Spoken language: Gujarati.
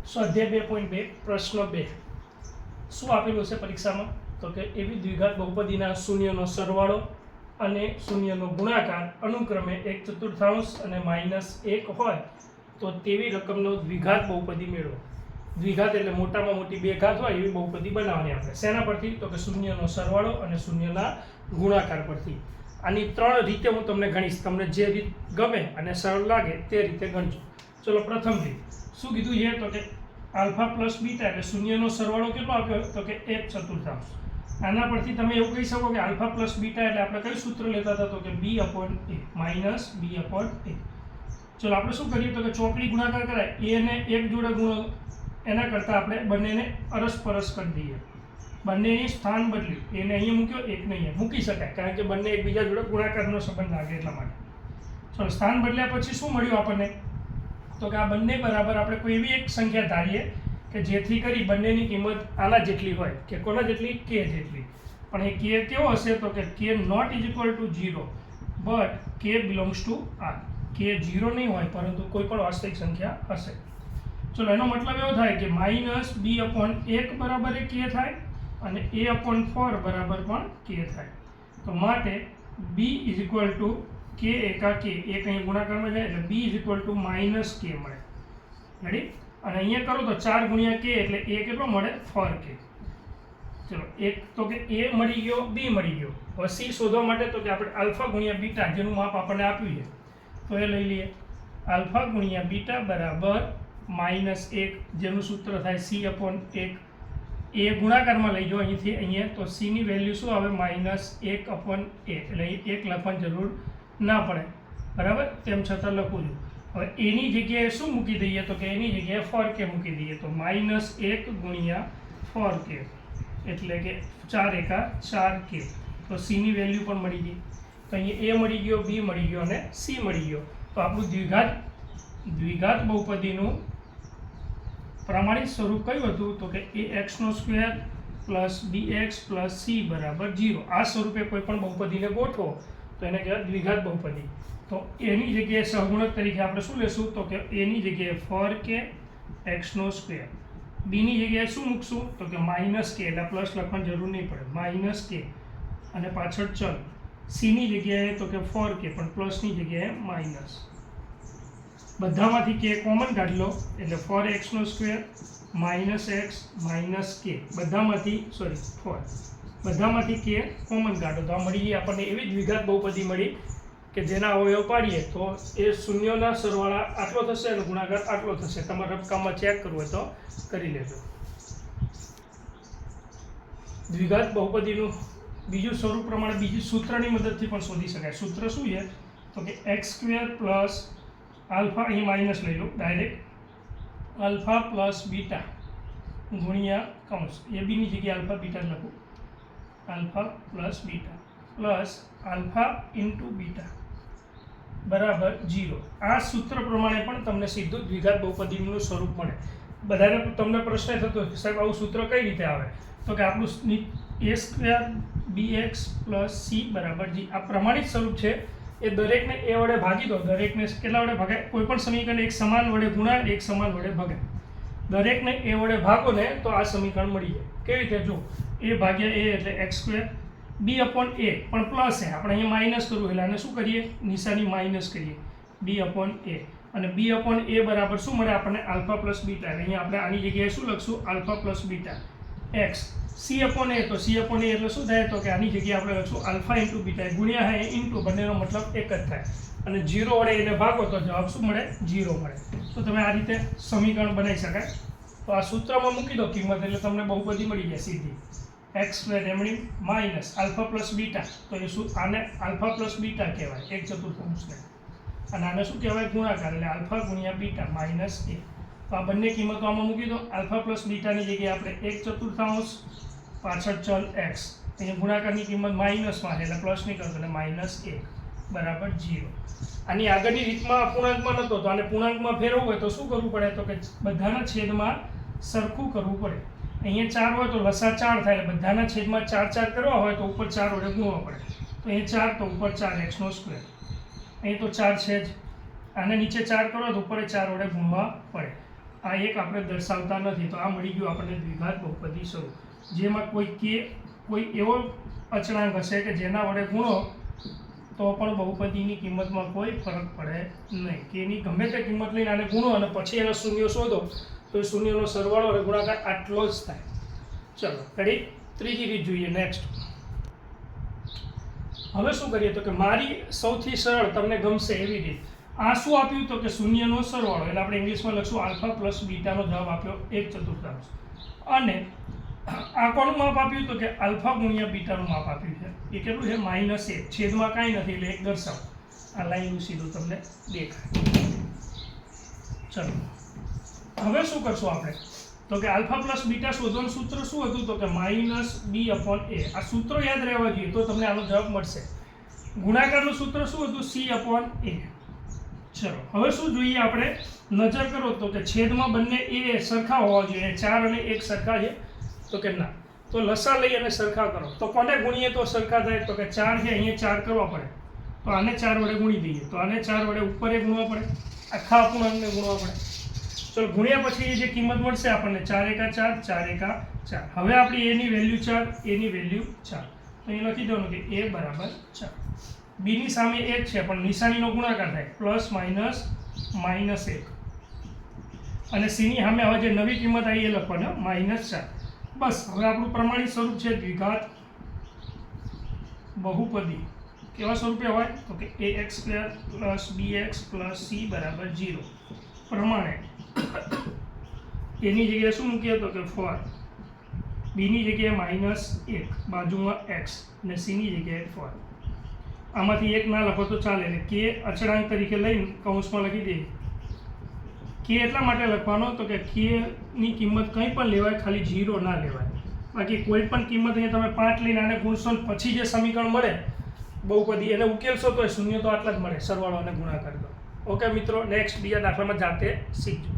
સ્વાધ્યાય 2.2 પ્રશ્ન 2 શું આપેલું છે પરીક્ષામાં? તો કે એવી દ્વિઘાત બહુપદીના શૂન્યનો સરવાળો અને શૂન્યનો ગુણાકાર અનુક્રમે 1/4 અને -1 હોય તો તેવી રકમનો દ્વિઘાત બહુપદી મેળવો. દ્વિઘાત એટલે મોટામાં મોટી બે ઘાત હોય એવી બહુપદી બનાવવાની આપણે. શેના પરથી? તો કે શૂન્યનો સરવાળો અને શૂન્યના ગુણાકાર પરથી. આની ત્રણ રીતે હું તમને ગણીશ, તમને જે રીત ગમે અને સરળ લાગે તે રીતે ગણજો. ચલો, પ્રથમ રીત શું કીધું છે? તો કે આલ્ફા પ્લસ બીટા એટલે શૂન્યનો સરવાળો કેટલો આપ્યો? તો કે 1/4. આના પરથી તમે એવું કહી શકો કે આલ્ફા પ્લસ બીટા એટલે આપણે કયું સૂત્ર લેતા હતા? તો કે b/a માઇનસ b/a. ચલો આપણે શું કરીએ? તો કે ચોકડી ગુણાકાર કરાય, a ને 1 જોડે ગુણો, એના કરતાં આપણે બંનેને અરસપરસ કરી દઈએ. બંનેની સ્થાન બદલી, એને અહીંયા મૂક્યો, એકને અહીંયા મૂકી શકાય, કારણ કે બંને એકબીજા જોડે ગુણાકારનો સંબંધ લાગે એટલા માટે. ચલો, સ્થાન બદલ્યા પછી શું મળ્યું આપણને? તો કે આ બંને બરાબર આપણે કોઈ એવી એક સંખ્યા ધારીએ કે જેથી કરી બંનેની કિંમત આના જેટલી હોય, કે કોના જેટલી? k જેટલી. પણ એ k કેવો હશે? તો કે k not is equal to 0 but k belongs to r. k 0 નહીં હોય પરંતુ કોઈ પણ વાસ્તવિક સંખ્યા હશે. ચલો, એનો મતલબ એવો થાય કે -b/1 બરાબર એ k થાય અને a/4 બરાબર પણ k થાય. તો માટે b is equal two k એકા k, એક અહીં ગુણાકારમાં જાય એટલે b is equal two -k મળે. રેડી? અને અહીંયા કરો તો 4 ગુણ્યા k એટલે a કેટલો મળે? 4k. ચલો, એક તો કે a મળી ગયો, b મળી ગયો. હવે c શોધવા માટે તો કે આપણે આલ્ફા ગુણ્યા બીટા, જેનું માપ આપણને આપ્યું છે, તો એ લઈ લઈએ. આલ્ફા ગુણ્યા બીટા બરાબર -1, જેનું સૂત્ર થાય c/1. a ગુણાકારમાં લઈ જાઓ અહીંથી અહીંયા, તો c ની વેલ્યુ શું આવે? -1/a. એટલે 1 લખવાની જરૂર ના પડે, બરાબર? તેમ છતાં લખું છું. હવે એની જગ્યાએ શું મૂકી દઈએ? તો કે એની જગ્યાએ 4k મૂકી દઈએ. તો -1 ગુણ્યા 4k એટલે કે 4 એકા 4k. તો c ની વેલ્યુ પણ મળી ગઈ. તો અહીંયા a મળી ગયો, b મળી ગયો અને c મળી ગયો. તો આપણું દ્વિઘાત બહુપદીનું પ્રમાણિત સ્વરૂપ કયું હતું? તો કે ax² plus bx plus c બરાબર 0. આ સ્વરૂપે કોઈ પણ બહુપદીને ગોઠવો તો એને કહેવાય દ્વિઘાત બહુપદી. તો એની જગ્યાએ સહગુણક તરીકે આપણે શું લેશું? તો કે એની જગ્યાએ 4k x². બીની જગ્યાએ શું મૂકશું? તો કે -k, એટલે પ્લસ લખવાની જરૂર નહીં પડે, -k અને પાછળ ચલ. સીની જગ્યાએ તો કે 4k પણ પ્લસની જગ્યાએ માઇનસ. બધામાંથી k કોમન કાઢી લો એટલે 4x² -x -k. બધામાંથી k કોમન કાઢો તો આ મળી ગઈ આપણને એવી દ્વિઘાત બહુપદી મળી કે જેના અવયવ પાડીએ તો એ શૂન્યોના સરવાળા આટલો થશે અને ગુણાકાર આટલો થશે. તમારે રફકામમાં ચેક કરવું હોય તો કરી લેજો. દ્વિઘાત બહુપદીનું બીજું સ્વરૂપ પ્રમાણે બીજી સૂત્રની મદદથી પણ શોધી શકાય. સૂત્ર શું છે? તો કે x² પ્લસ આલ્ફા, અહીં માઇનસ લઈ લો ડાયરેક્ટ, આલ્ફા પ્લસ બીટા ગુણ્યા કૌંસ, એ બીની જગ્યાએ આલ્ફા બીટા લખું, alpha plus beta plus alpha into beta બરાબર 0. આ સૂત્ર પ્રમાણે પણ તમને સીધું દ્વિઘાત બહુપદીનું સ્વરૂપ મળે. બધાને તમને પ્રશ્ન થતો કે સાહેબ આવું સૂત્ર કઈ રીતે આવે? તો કે આપણું a² bx પ્લસ c બરાબર g. આ પ્રમાણિત સ્વરૂપ છે. એ દરેકને a વડે ભાગી દો. દરેકને કેટલા વડે ભગાય? કોઈ પણ સમીકરણ એક સમાન વડે ગુણાય, એક સમાન વડે ભગાય. દરેકને a વડે ભાગો ને તો આ સમીકરણ મળી જાય. કેવી રીતે? જો a ભાગ્યા a એટલે x², b/a પણ પ્લસ છે, આપણે અહીંયા માઇનસ કરવું એટલે આને શું કરીએ? નિશાની માઇનસ કરીએ, b/a. અને b/a બરાબર શું મળે આપણને? Alpha plus beta. એટલે અહીંયા આપણે આની જગ્યાએ શું લખશું? Alpha plus beta x. c/a તો c/a એટલે શું થાય? તો કે આની જગ્યાએ આપણે લખશું આલ્ફા ઇન્ટુ બીટા. ગુણ્યા હે ઇન્ટુ, બંનેનો મતલબ એક જ થાય. અને 0 વડે એને ભાગો તો જવાબ શું મળે? 0 મળે. તો તમે આ રીતે સમીકરણ બનાવી શકાય. તો આ સૂત્રમાં મૂકી દો કિંમત એટલે તમને બહુપદી મળી જાય સીધી. x² એમની માઇનસ આલ્ફા પ્લસ બીટા, તો એ શું? આને આલ્ફા પ્લસ બીટા કહેવાય, 1/4. અને આને શું કહેવાય? ગુણાકાર, એટલે આલ્ફા ગુણ્યા બીટા -a. તો આ બંને કિંમતો આમાં મૂકી દો. આલ્ફા પ્લસ બીટાની જગ્યાએ આપણે 1/4 પાછળ ચલ x, અહીંયા ગુણાકારની કિંમત માઇનસમાં એટલે પ્લસની કરતો એટલે -1 બરાબર 0. આની આગળની રીતમાં અપૂર્ણાંકમાં નહોતો, તો આને પૂર્ણાંકમાં ફેરવવું હોય તો શું કરવું પડે? તો કે બધાના છેદમાં સરખું કરવું પડે. અહીંયા 4 હોય તો લસા 4 થાય, એટલે બધાના છેદમાં 4 કરવા હોય તો ઉપર 4 વડે ગુણવા પડે. તો અહીંયા 4 તો ઉપર 4x². અહીં તો 4 છે જ, આને નીચે 4 કરો તો ઉપર 4 વડે ગુણવા પડે. આ એક આપણે દર્શાવતા નથી, તો આ મળી ગયું આપણને દ્વિઘાત બહુપદી સ્વરૂપ, જેમાં કોઈ એવો અચળાંક હશે કે જેના વડે ગુણો તો પણ બહુપદીની કિંમતમાં કોઈ ફરક પડે નહીં. કેની ગમે તે કિંમત લઈને આને ગુણો અને પછી એના શૂન્યો શોધો તો એ શૂન્યનો સરવાળો અને ગુણાકાર આટલો જ થાય. ચલો રેડી, ત્રીજી રીત જોઈએ. નેક્સ્ટ હવે શું કરીએ તો કે મારી સૌથી સરળ તમને ગમશે એવી રીત. આ શું આપ્યું તો કે શૂન્યનો સરવાળો, એટલે આપણે ઇંગ્લિશમાં લખશું આલ્ફા પ્લસ બીટાનો જવાબ આપ્યો 1/4, અને આ કોનું માપ આપ્યું તો કે આલ્ફા ગુણ્યા બીટાનું માપ આપ્યું છે. એ કેટલું છે? -1. છેદમાં કાંઈ નથી એટલે 1 દર્શાવો. આ લાઈનનું સીધું તમને દેખાય. ચલો હવે શું કરશું આપણે તો કે આલ્ફા પ્લસ બીટા શોધવાનું સૂત્ર શું હતું તો કે -b/a. આ સૂત્રો યાદ રહેવા જોઈએ તો તમને આનો જવાબ મળશે. ગુણાકારનું સૂત્ર શું હતું? c/a. ચલો હવે શું જોઈએ આપણે? નજર કરો તો કે છેદમાં બંને એ સરખા હોવા જોઈએ. 4 અને 1 સરખા છે તો કે ના, તો લસા લઈ અને સરખા કરો. તો કોને ગુણીએ તો સરખા થાય તો કે 4 છે, અહીંયા 4 કરવા પડે તો આને 4 વડે ગુણી દઈએ, તો આને 4 વડે ઉપર એ ગુણવા પડે, આખા અપૂર્ણાંકને ગુણવા પડે. ચલો ગુણ્યા પછી જે કિંમત મળશે આપણને 4 × 4 4 × 4. હવે આપણી એની વેલ્યુ 4, એની વેલ્યુ 4, તો એ લખી દેવાનું કે a = 4. બીની સામે 1 છે પણ નિશાનીનો ગુણાકાર થાય +- -1, અને સીની સામે હવે જે નવી કિંમત આવી એ લખવાની -4. બસ હવે આપણું પ્રમાણિત સ્વરૂપ છે દ્વિઘાત બહુપદી. કેવા સ્વરૂપે હોય તો કે ax² + bx + c = 0 પ્રમાણે એની જગ્યાએ શું મૂકીએ તો કે for, બીની જગ્યાએ -1 બાજુમાં x અને સીની જગ્યાએ for. આમાંથી એક ના લખો તો ચાલે, એટલે k અચળાંક તરીકે લઈને કૌંસમાં લખી દઈએ. k એટલા માટે લખવાનો તો કે k ની કિંમત કંઈ પણ લેવાય, ખાલી 0 ના લેવાય. બાકી કોઈ પણ કિંમત અહીંયા તમે 5 લઈને આને ગુણશો પછી જે સમીકરણ મળે બહુપદી એને ઉકેલશો તો શૂન્ય તો આટલા જ મળે, સરવાળો અને ગુણાકાર. ઓકે મિત્રો, નેક્સ્ટ બીજા દાખલામાં જાતે શીખજો.